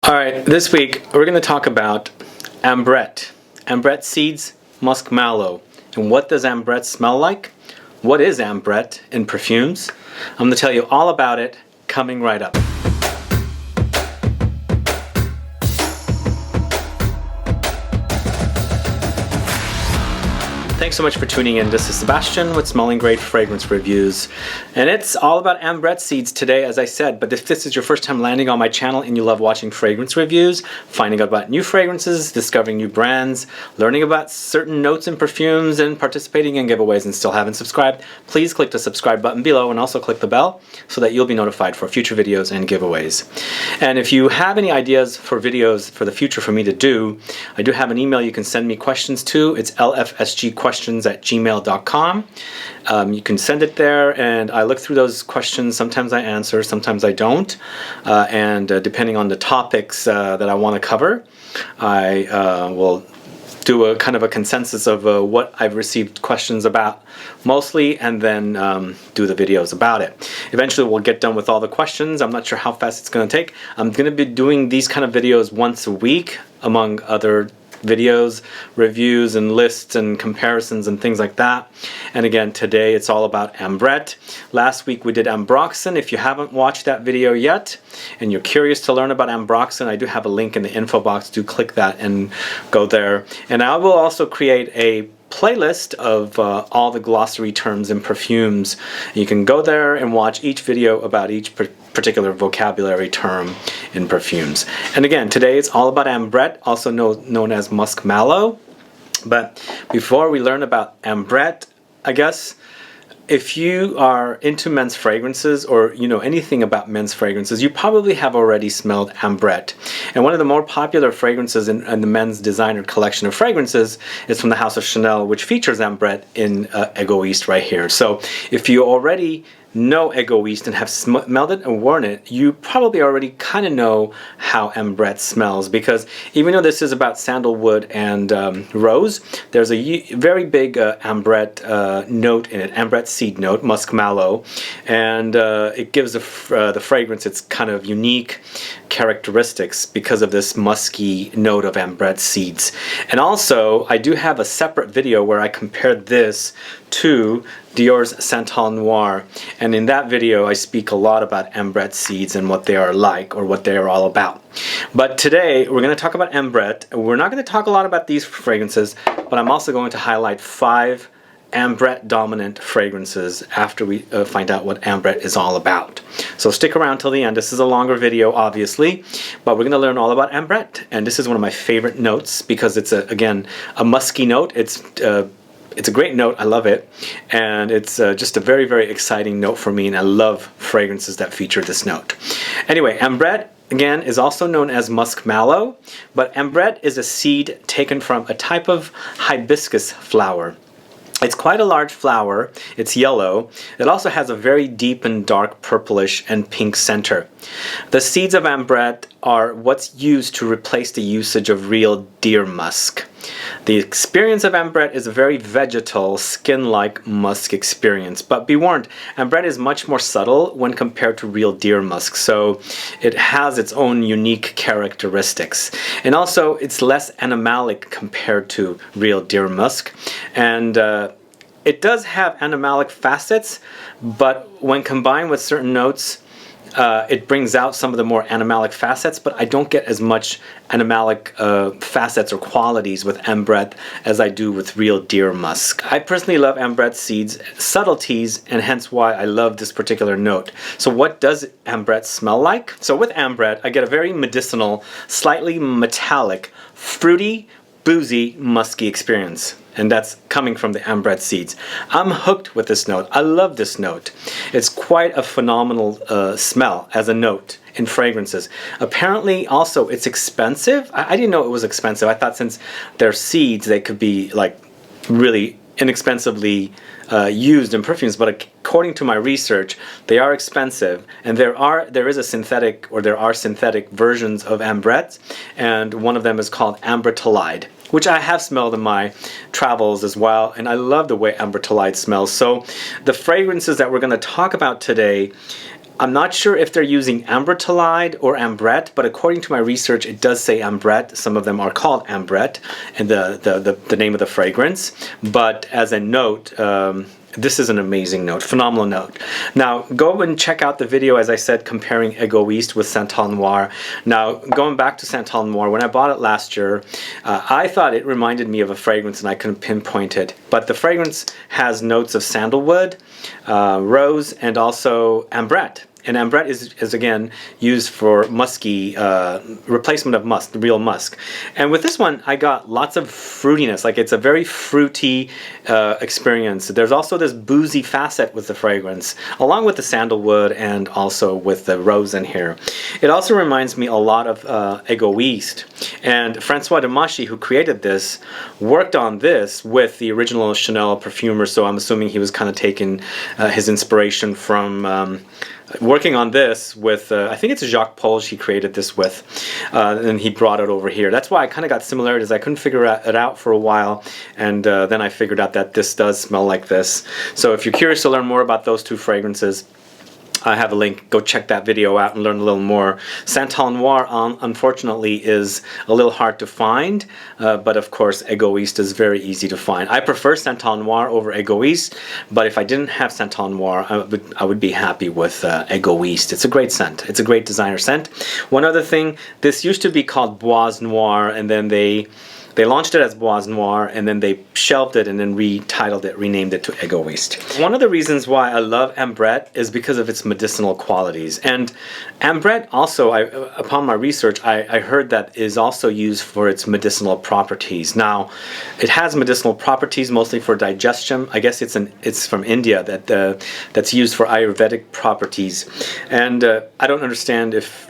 Alright, this week we're going to talk about Ambrette Seeds, Musk Mallow. And what does Ambrette smell like? What is Ambrette in perfumes? I'm going to tell you all about it coming right up. Thanks so much for tuning in. This is Sebastian with Smelling Great Fragrance Reviews. And it's all about Ambrette Seeds today, as I said. But if this is your first time landing on my channel and you love watching fragrance reviews, finding out about new fragrances, discovering new brands, learning about certain notes in perfumes, and participating in giveaways and still haven't subscribed, please click the subscribe button below and also click the bell so that you'll be notified for future videos and giveaways. And if you have any ideas for videos for the future for me to do, I do have an email you can send me questions to. It's LFSGQuestions@gmail.com. You can send it there and I look through those questions. Sometimes I answer, sometimes I don't. Depending on the topics that I want to cover, I will do a kind of a consensus of what I've received questions about mostly, and then do the videos about it. Eventually we'll get done with all the questions. I'm not sure how fast it's going to take. I'm going to be doing these kind of videos once a week, among other videos, reviews and lists and comparisons and things like that. And again, today it's all about Ambrette. Last week we did Ambroxan. If you haven't watched that video yet and you're curious to learn about Ambroxan, I do have a link in the info box. Do click that and go there. And I will also create a playlist of all the glossary terms in perfumes. You can go there and watch each video about each particular vocabulary term in perfumes. And again, today it's all about Ambrette, also known as Musk Mallow. But before we learn about Ambrette, I guess if you are into men's fragrances, or you know anything about men's fragrances, you probably have already smelled Ambrette. And one of the more popular fragrances in the men's designer collection of fragrances is from the House of Chanel, which features Ambrette in EGOISTE right here. So if you already know EGOISTE and have smelled it and worn it, you probably already kind of know how Ambrette smells, because even though this is about sandalwood and rose, there's a very big Ambrette note in it, Ambrette seed note, Musk Mallow, and it gives the fragrance its kind of unique characteristics because of this musky note of Ambrette seeds. And also, I do have a separate video where I compared this to DIOR's SANTAL Noir, and in that video I speak a lot about Ambrette seeds and what they are like, or what they are all about. But today we're going to talk about Ambrette. We're not going to talk a lot about these fragrances, but I'm also going to highlight 5 Ambrette dominant fragrances after we find out what Ambrette is all about. So stick around till the end. This is a longer video, obviously, but we're going to learn all about Ambrette. And this is one of my favorite notes because it's again a musky note. It's a great note. I love it, and it's just a very, very exciting note for me, and I love fragrances that feature this note. Anyway, Ambrette, again, is also known as Musk Mallow, but Ambrette is a seed taken from a type of hibiscus flower. It's quite a large flower. It's yellow. It also has a very deep and dark purplish and pink center. The seeds of Ambrette are what's used to replace the usage of real deer musk. The experience of Ambrette is a very vegetal, skin-like musk experience. But be warned, Ambrette is much more subtle when compared to real deer musk, so it has its own unique characteristics. And also, it's less animalic compared to real deer musk. And it does have animalic facets, but when combined with certain notes, it brings out some of the more animalic facets, but I don't get as much animalic facets or qualities with Ambrette as I do with real deer musk. I personally love Ambrette Seeds subtleties, and hence why I love this particular note. So what does Ambrette smell like? So with Ambrette, I get a very medicinal, slightly metallic, fruity, boozy, musky experience. And that's coming from the Ambrette Seeds. I'm hooked with this note. I love this note. It's quite a phenomenal smell as a note in fragrances. Apparently, also, it's expensive. I didn't know it was expensive. I thought since they're seeds, they could be like really inexpensively used in perfumes, but according to my research, they are expensive, and there are synthetic versions of Ambrette, and one of them is called AMBRETTOLIDE, which I have smelled in my travels as well, and I love the way AMBRETTOLIDE smells. So the fragrances that we're going to talk about today I'm not sure if they're using Ambrettolide or Ambrette, but according to my research, it does say Ambrette. Some of them are called Ambrette, and the name of the fragrance. But as a note, this is an amazing note, phenomenal note. Now, go and check out the video, as I said, comparing Egoiste with Santal Noir. Now, going back to Santal Noir, when I bought it last year, I thought it reminded me of a fragrance and I couldn't pinpoint it. But the fragrance has notes of sandalwood, rose, and also Ambrette. And Ambrette is again used for musky, replacement of musk, the real musk. And with this one, I got lots of fruitiness, like it's a very fruity experience. There's also this boozy facet with the fragrance, along with the sandalwood and also with the rose in here. It also reminds me a lot of Egoiste. And Francois Demachy, who created this, worked on this with the original Chanel perfumer, so I'm assuming he was kind of taking his inspiration from working on this with, I think it's Jacques Polge he created this with, and he brought it over here. That's why I kind of got similarities. I couldn't figure it out for a while, and then I figured out that this does smell like this. So if you're curious to learn more about those two fragrances, I have a link. Go check that video out and learn a little more. Santal Noir, unfortunately, is a little hard to find, but of course, Egoiste is very easy to find. I prefer Santal Noir over Egoiste, but if I didn't have Santal Noir, I would be happy with Egoiste. It's a great scent. It's a great designer scent. One other thing, this used to be called Bois Noir, and then they launched it as Bois Noir, and then they shelved it and then retitled it, renamed it to Egoiste. One of the reasons why I love Ambrette is because of its medicinal qualities. And Ambrette also, upon my research, I heard that is also used for its medicinal properties. Now, it has medicinal properties mostly for digestion. I guess it's from India that's used for Ayurvedic properties. And I don't understand if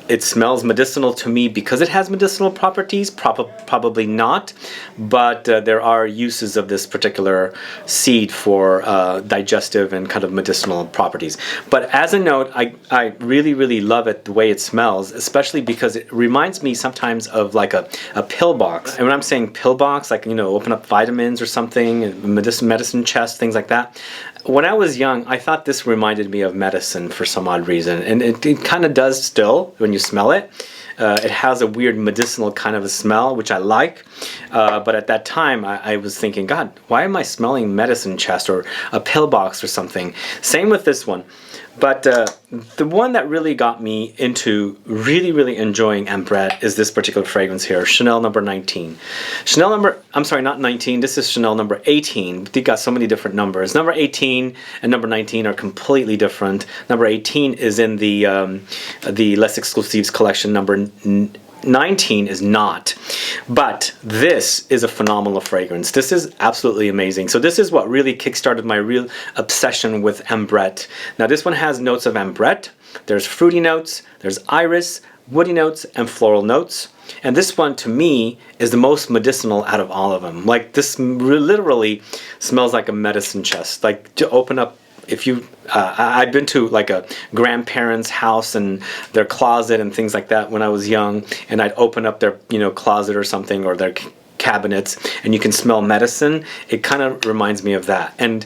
it smells medicinal to me because it has medicinal properties. Probably not, but there are uses of this particular seed for digestive and kind of medicinal properties. But as a note, I really love it, the way it smells, especially because it reminds me sometimes of like a pill box. And when I'm saying pill box, like, you know, open up vitamins or something, medicine chest, things like that. When I was young, I thought this reminded me of medicine for some odd reason, and it kind of does still when you smell it. It has a weird medicinal kind of a smell, which I like, but at that time I was thinking, God, why am I smelling medicine chest or a pill box or something? Same with this one. But the one that really got me into really enjoying Ambrette is this particular fragrance here, Chanel number 19. I'm sorry, not 19, this is Chanel number 18. They got so many different numbers. Number 18 and number 19 are completely different. Number 18 is in the Les Exclusives collection. Number 19 is not. But this is a phenomenal fragrance. This is absolutely amazing. So this is what really kickstarted my real obsession with Ambrette. Now this one has notes of Ambrette. There's fruity notes, there's iris, woody notes, and floral notes. And this one, to me, is the most medicinal out of all of them. Like, this literally smells like a medicine chest. Like, to open up, if you, I've been to like a grandparent's house and their closet and things like that when I was young, and I'd open up their, you know, closet or something, or their cabinets, and you can smell medicine. It kind of reminds me of that. And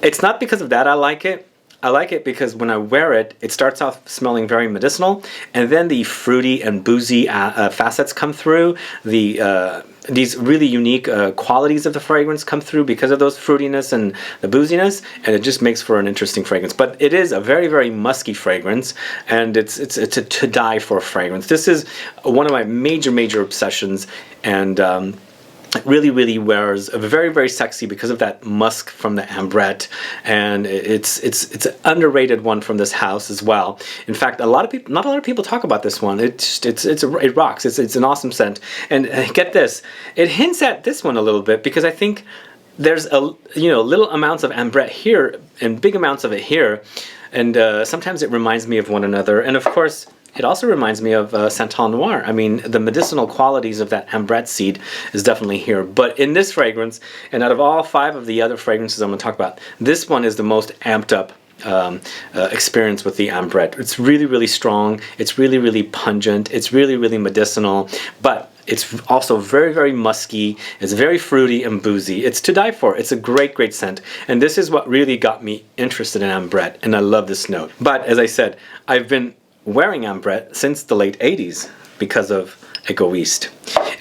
it's not because of that I like it. I like it because when I wear it, it starts off smelling very medicinal, and then the fruity and boozy facets come through. These really unique qualities of the fragrance come through because of those fruitiness and the booziness, and it just makes for an interesting fragrance. But it is a very musky fragrance, and it's a to die for fragrance. This is one of my major obsessions, and it really wears very sexy because of that musk from the Ambrette, and it's an underrated one from this house as well. In fact, not a lot of people talk about this one. It rocks. It's an awesome scent. And get this, it hints at this one a little bit because I think there's little amounts of Ambrette here and big amounts of it here, and sometimes it reminds me of one another. And of course, it also reminds me of Santal Noir. I mean, the medicinal qualities of that Ambrette seed is definitely here. But in this fragrance, and out of all 5 of the other fragrances I'm going to talk about, this one is the most amped up experience with the Ambrette. It's really, really strong. It's really, really pungent. It's really, really medicinal, but it's also very, very musky. It's very fruity and boozy. It's to die for. It's a great, great scent. And this is what really got me interested in Ambrette, and I love this note. But as I said, I've been wearing Ambrette since the late 80s because of EGOISTE.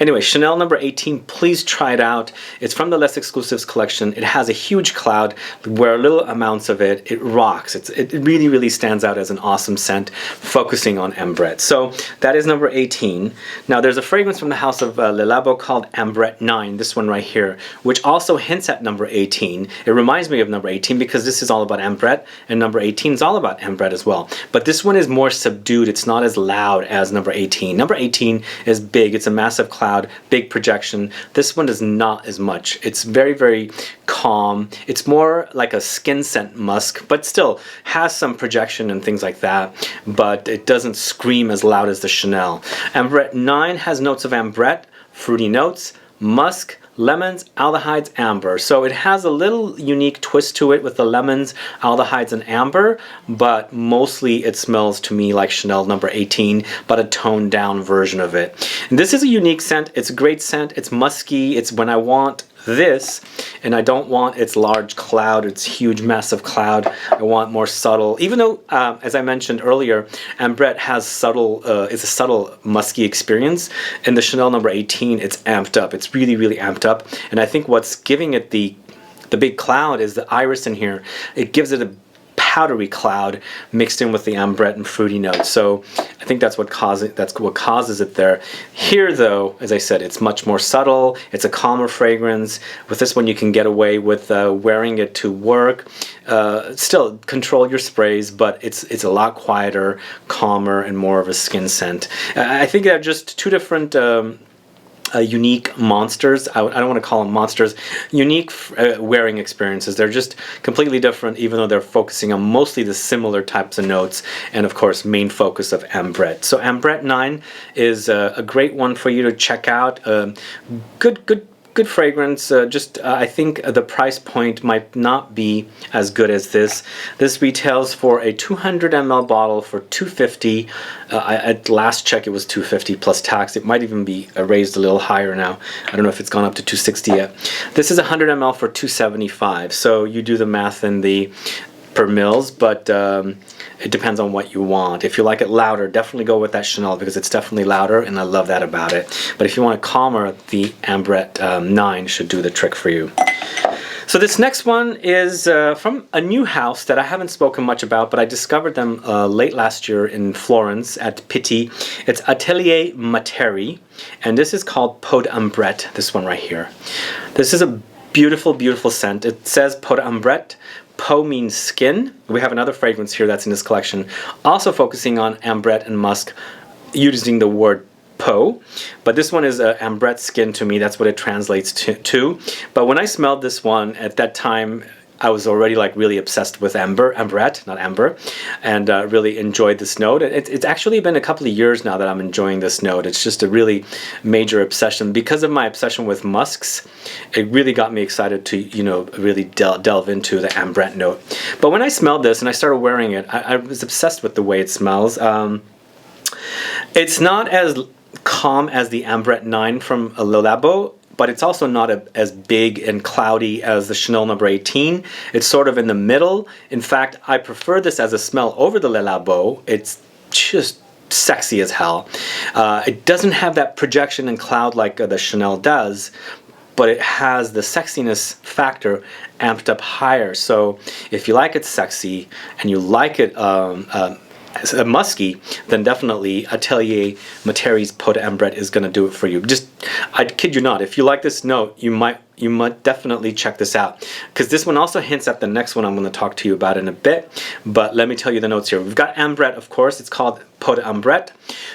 Anyway, Chanel number 18, please try it out. It's from the Less Exclusives collection. It has a huge cloud. Where little amounts of it, it rocks. It really, really stands out as an awesome scent, focusing on Ambrette. So that is number 18. Now there's a fragrance from the house of Le Labo called Ambrette 9, this one right here, which also hints at number 18. It reminds me of number 18 because this is all about Ambrette, and number 18 is all about Ambrette as well. But this one is more subdued. It's not as loud as number 18. Number 18 is big. It's a massive cloud, big projection. This one is not as much. It's very, very calm. It's more like a skin scent musk, but still has some projection and things like that, but it doesn't scream as loud as the Chanel. Ambrette 9 has notes of Ambrette, fruity notes, musk, lemons, aldehydes, amber. So it has a little unique twist to it with the lemons, aldehydes, and amber, but mostly it smells to me like Chanel number 18, but a toned down version of it. And this is a unique scent. It's a great scent. It's musky. It's when I want this, and I don't want its large cloud, its huge massive cloud. I want more subtle, even though as I mentioned earlier, Ambrette has subtle, it's a subtle musky experience. In the Chanel number 18, it's amped up. It's really, really amped up, and I think what's giving it the big cloud is the iris in here. It gives it a powdery cloud mixed in with the Ambrette and fruity notes. So I think that's what causes it there. Here though, as I said, it's much more subtle. It's a calmer fragrance. With this one you can get away with wearing it to work. Still control your sprays, but it's a lot quieter, calmer, and more of a skin scent. I think they're just two different unique monsters. I don't want to call them monsters. Unique wearing experiences. They're just completely different, even though they're focusing on mostly the similar types of notes, and of course main focus of Ambrette. So Ambrette 9 is a great one for you to check out. Good fragrance. I think the price point might not be as good as this. This retails for a 200 ml bottle for $250. At last check it was $250 plus tax. It might even be raised a little higher now. I don't know if it's gone up to $260 yet. This is 100 ml for $275. So you do the math in the per mils, but it depends on what you want. If you like it louder, definitely go with that Chanel because it's definitely louder, and I love that about it. But if you want it calmer, the Ambrette 9 should do the trick for you. So this next one is from a new house that I haven't spoken much about, but I discovered them late last year in Florence at Pitti. It's Atelier MATERI, and this is called Peau d'Ambrette, this one right here. This is a beautiful, beautiful scent. It says Peau d'Ambrette. Peau means skin. We have another fragrance here that's in this collection, also focusing on Ambrette and musk, using the word Peau. But this one is Ambrette skin to me. That's what it translates to. But when I smelled this one at that time, I was already like really obsessed with Ambrette, not Amber, and really enjoyed this note. It's actually been a couple of years now that I'm enjoying this note. It's just a really major obsession. Because of my obsession with musks, it really got me excited to, you know, really delve into the Ambrette note. But when I smelled this and I started wearing it, I was obsessed with the way it smells. It's not as calm as the Ambrette 9 from Le Labo, but it's also not as big and cloudy as the Chanel number 18. It's sort of in the middle. In fact, I prefer this as a smell over the Le Labo. It's just sexy as hell. It doesn't have that projection and cloud like the Chanel does, but it has the sexiness factor amped up higher. So if you like it sexy and you like it musky, then definitely Atelier MATERI's Peau d'Ambrette is going to do it for you. Just, I kid you not, if you like this note, you might definitely check this out, because this one also hints at the next one I'm going to talk to you about in a bit. But let me tell you the notes here. We've got Ambrette, of course. It's called Peau d'Ambrette.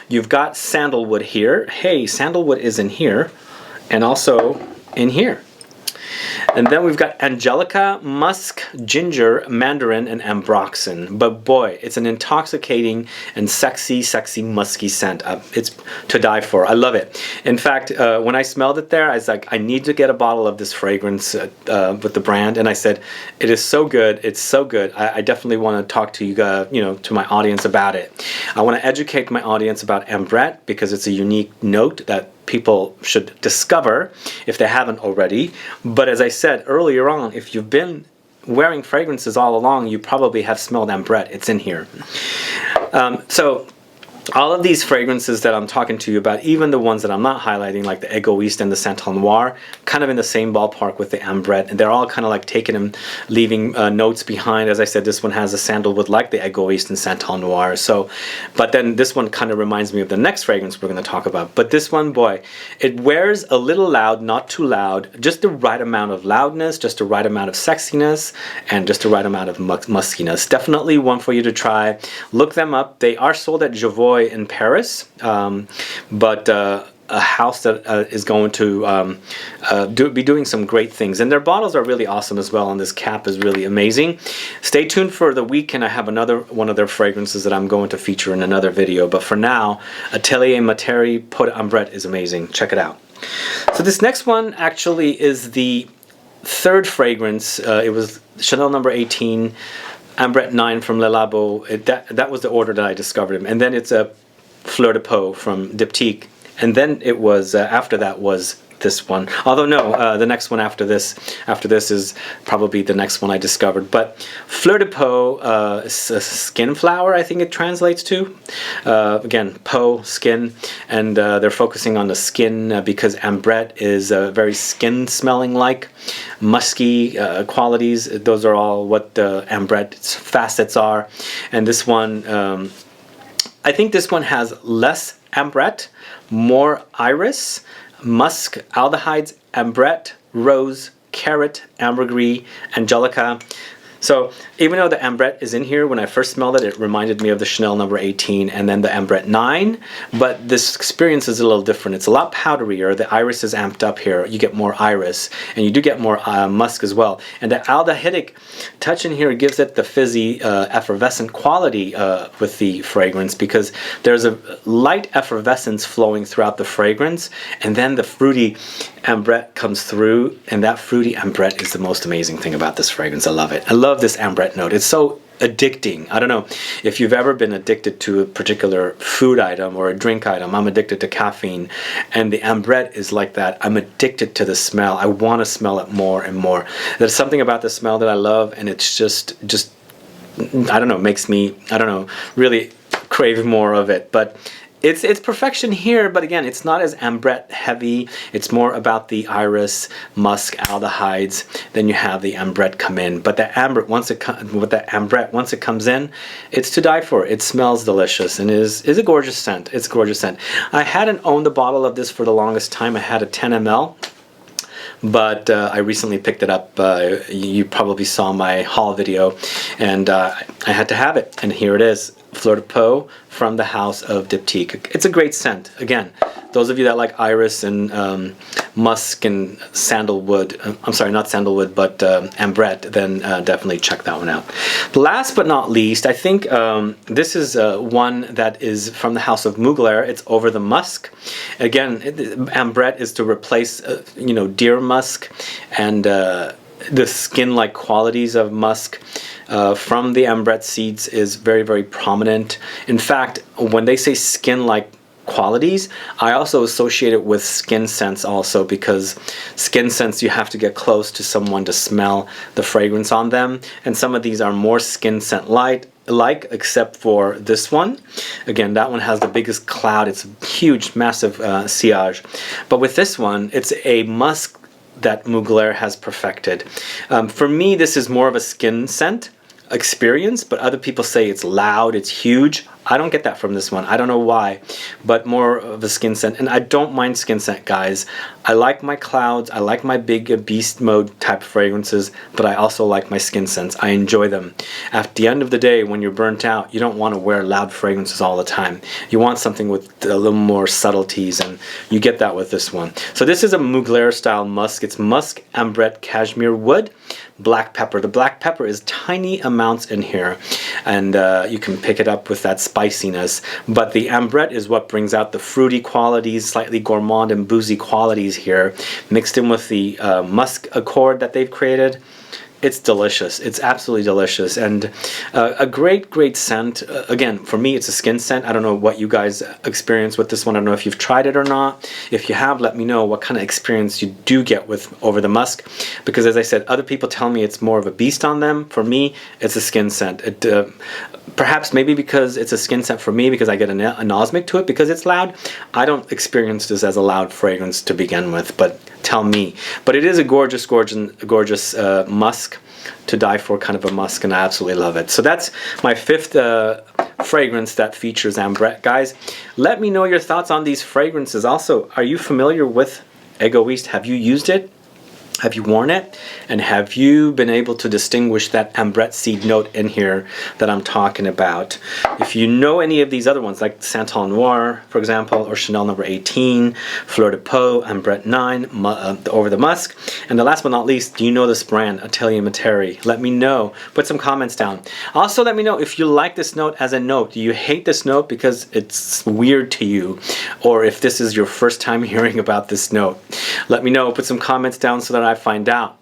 You've got sandalwood here. Hey, sandalwood is in here, and also in here. And then we've got Angelica, Musk, Ginger, Mandarin, and Ambroxan. But boy, it's an intoxicating and sexy, musky scent. It's to die for. I love it. In fact, when I smelled it there, I was like, I need to get a bottle of this fragrance with the brand. And I said, it is so good. It's so good. I definitely want to talk to you guys, to my audience about it. I want to educate my audience about Ambrette because it's a unique note that people should discover if they haven't already. But as I said earlier on, if you've been wearing fragrances all along, you probably have smelled Ambrette. It's in here. So all of these fragrances that I'm talking to you about, even the ones that I'm not highlighting, like the EGOISTE and the SANTAL NOIR, kind of in the same ballpark with the Ambrette, and they're all kind of like taking and leaving notes behind. As I said, this one has a sandalwood like the EGOISTE and SANTAL NOIR. So, but then this one kind of reminds me of the next fragrance we're going to talk about. But this one, boy, it wears a little loud, not too loud, just the right amount of loudness, just the right amount of sexiness, and just the right amount of muskiness. Definitely one for you to try. Look them up. They are sold at Jovoy in Paris, but a house that is going to be doing some great things, and their bottles are really awesome as well, and this cap is really amazing. Stay tuned for the weekend. I have another one of their fragrances that I'm going to feature in another video, but for now, Atelier MATERI Peau d'Ambrette is amazing. Check it out. So this next one actually is the third fragrance. It was Chanel number 18, Ambrette 9 from Le Labo. That was the order that I discovered him. And then it's a Fleur de Peau from DIPTYQUE. And then it was, after that was this one. Although no, the next one after this is probably the next one I discovered. But Fleur de Peau, skin flower, I think it translates to. Again, Peau, skin, and they're focusing on the skin because Ambrette is very skin smelling like. Musky qualities, those are all what the Ambrette's facets are. And this one, I think this one has less Ambrette, more iris, musk, aldehydes, Ambrette, rose, carrot, ambergris, angelica. So even though the Ambrette is in here, when I first smelled it, it reminded me of the Chanel number 18 and then the Ambrette 9, but this experience is a little different. It's a lot powderier. The iris is amped up here. You get more iris, and you do get more musk as well. And the aldehydic touch in here gives it the fizzy, effervescent quality with the fragrance, because there's a light effervescence flowing throughout the fragrance, and then the fruity Ambrette comes through, and that fruity Ambrette is the most amazing thing about this fragrance. I love it. I love this Ambrette note. It's so addicting. I don't know if you've ever been addicted to a particular food item or a drink item. I'm addicted to caffeine, and the Ambrette is like that. I'm addicted to the smell. I want to smell it more and more. There's something about the smell that I love, and it's just I don't know, makes me, I don't know, really crave more of it. But it's perfection here, but again, it's not as Ambrette heavy. It's more about the iris, musk, aldehydes. Then you have the Ambrette come in. But the Ambrette, once it comes in, it's to die for. It smells delicious and is a gorgeous scent. It's a gorgeous scent. I hadn't owned a bottle of this for the longest time. I had a 10 ml. But I recently picked it up. You probably saw my haul video, and I had to have it. And here it is, Fleur de Peau from the house of DIPTYQUE. It's a great scent. Again, those of you that like iris and musk and sandalwood, I'm sorry, not sandalwood, but Ambrette, then definitely check that one out. Last but not least, I think this is one that is from the house of MUGLER. It's Over the Musk. Again, Ambrette is to replace, deer musk and the skin-like qualities of musk. From the Ambrette Seeds is very, very prominent. In fact, when they say skin-like qualities, I also associate it with skin scents also, because skin scents, you have to get close to someone to smell the fragrance on them, and some of these are more skin scent like, except for this one. Again, that one has the biggest cloud. It's a huge, massive sillage. But with this one, it's a musk that Mugler has perfected. For me, this is more of a skin scent experience, but other people say it's loud, it's huge. I don't get that from this one. I don't know why, but more of a skin scent. And I don't mind skin scent, guys. I like my clouds. I like my big beast mode type fragrances, but I also like my skin scents. I enjoy them. At the end of the day, when you're burnt out, you don't want to wear loud fragrances all the time. You want something with a little more subtleties, and you get that with this one. So this is a Mugler style musk. It's musk, ambrette, cashmere wood, black pepper. The black pepper is tiny amounts in here, and you can pick it up with that spiciness. But the ambrette is what brings out the fruity qualities, slightly gourmand and boozy qualities here, mixed in with the musk accord that they've created. It's delicious. It's absolutely delicious, and a great scent. Again, for me, it's a skin scent. I don't know what you guys experience with this one. I don't know if you've tried it or not. If you have, let me know what kind of experience you do get with over the musk, because as I said, other people tell me it's more of a beast on them. For me, it's a skin scent. It perhaps maybe because it's a skin scent for me, because I get a anosmic to it because it's loud. I don't experience this as a loud fragrance to begin with, but tell me. But it is a gorgeous musk to die for, kind of a musk, and I absolutely love it. So that's my 5th fragrance that features ambrette. Guys, let me know your thoughts on these fragrances. Also, are you familiar with EGOISTE? Have you used it? Have you worn it? And have you been able to distinguish that ambrette seed note in here that I'm talking about? If you know any of these other ones, like SANTAL NOIR, for example, or Chanel number 18, Fleur de Peau, Ambrette 9, Over the Musk, and the last but not least, do you know this brand, ATELIER MATERI? Let me know. Put some comments down. Also, let me know if you like this note as a note. Do you hate this note because it's weird to you? Or if this is your first time hearing about this note? Let me know. Put some comments down so that I find out.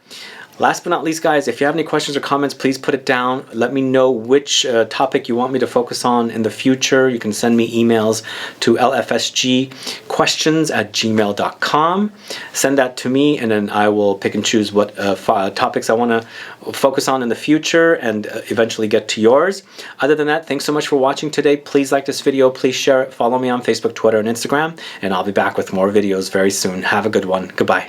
Last but not least, guys, if you have any questions or comments, please put it down. Let me know which topic you want me to focus on in the future. You can send me emails to lfsgquestions@gmail.com. Send that to me, and then I will pick and choose what topics I want to focus on in the future, and eventually get to yours. Other than that, thanks so much for watching today. Please like this video. Please share it. Follow me on Facebook, Twitter, and Instagram, and I'll be back with more videos very soon. Have a good one. Goodbye.